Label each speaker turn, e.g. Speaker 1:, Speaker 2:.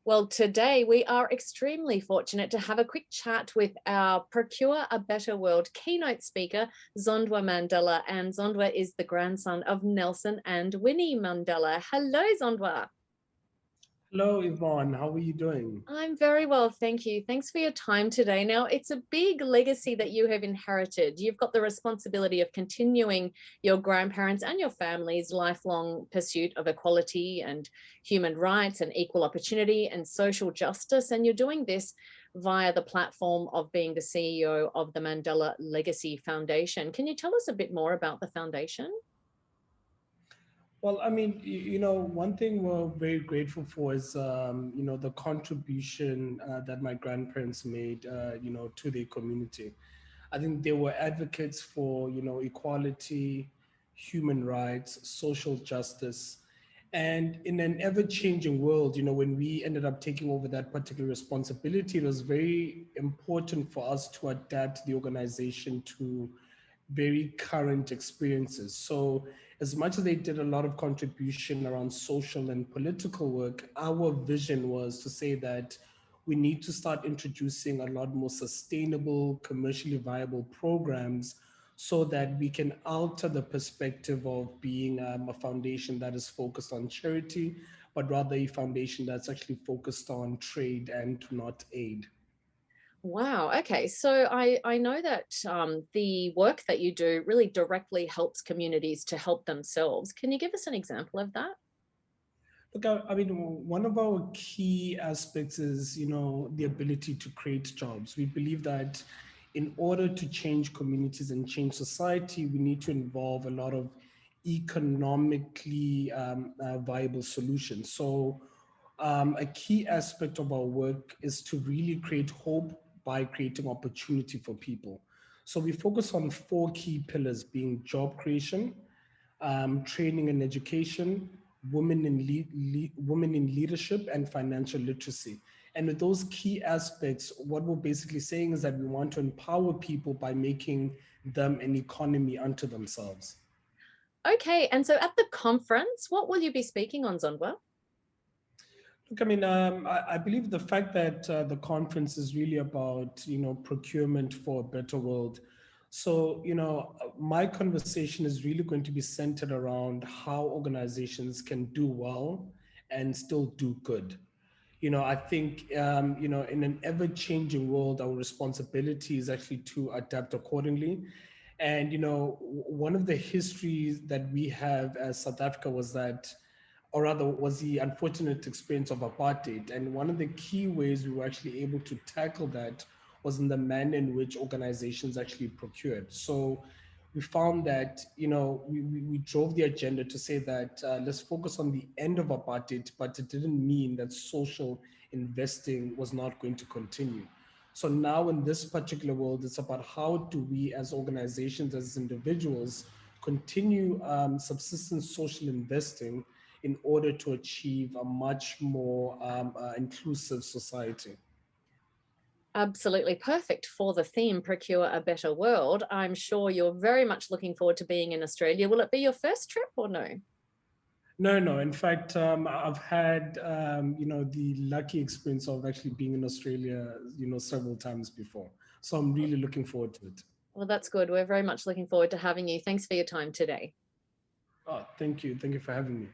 Speaker 1: Well, today we are extremely fortunate to have a quick chat with our Procure a Better World keynote speaker, Zondwa Mandela. And Zondwa is the grandson of Nelson and Winnie Mandela. Hello, Zondwa.
Speaker 2: Hello, Yvonne. How are you doing?
Speaker 1: I'm very well, thank you. Thanks for your time today. Now, it's a big legacy that you have inherited. You've got the responsibility of continuing your grandparents' and your family's lifelong pursuit of equality and human rights and equal opportunity and social justice. And you're doing this via the platform of being the CEO of the Mandela Legacy Foundation. Can you tell us a bit more about the foundation?
Speaker 2: Well, one thing we're very grateful for is, the contribution that my grandparents made, to the community. I think they were advocates for, equality, human rights, social justice. And in an ever changing world, when we ended up taking over that particular responsibility, it was very important for us to adapt the organization to very current experiences. So, as much as they did a lot of contribution around social and political work, our vision was to say that we need to start introducing a lot more sustainable, commercially viable programs so that we can alter the perspective of being a foundation that is focused on charity, but rather a foundation that's actually focused on trade and not aid.
Speaker 1: Wow. Okay. So I know that the work that you do really directly helps communities to help themselves. Can you give us an example of that?
Speaker 2: Look, one of our key aspects is, the ability to create jobs. We believe that in order to change communities and change society, we need to involve a lot of economically viable solutions. So, a key aspect of our work is to really create hope by creating opportunity for people. So we focus on four key pillars being job creation, training and education, women in leadership, and financial literacy. And with those key aspects, what we're basically saying is that we want to empower people by making them an economy unto themselves.
Speaker 1: Okay. And so at the conference, what will you be speaking on, Zondwa?
Speaker 2: Look, I believe the fact that the conference is really about, procurement for a better world. So, my conversation is really going to be centered around how organizations can do well and still do good. I think, in an ever changing world, our responsibility is actually to adapt accordingly. And, one of the histories that we have as South Africa was that, or rather was the unfortunate experience of apartheid. And one of the key ways we were actually able to tackle that was in the manner in which organizations actually procured. So we found that, we drove the agenda to say that let's focus on the end of apartheid, but it didn't mean that social investing was not going to continue. So now in this particular world, it's about how do we as organizations, as individuals, continue subsistence social investing in order to achieve a much more inclusive society.
Speaker 1: Absolutely perfect for the theme Procure a Better World. I'm sure you're very much looking forward to being in Australia. Will it be your first trip or no?
Speaker 2: No, no. In fact, I've had the lucky experience of actually being in Australia, several times before. So I'm really looking forward to it.
Speaker 1: Well, that's good. We're very much looking forward to having you. Thanks for your time today.
Speaker 2: Oh, thank you. Thank you for having me.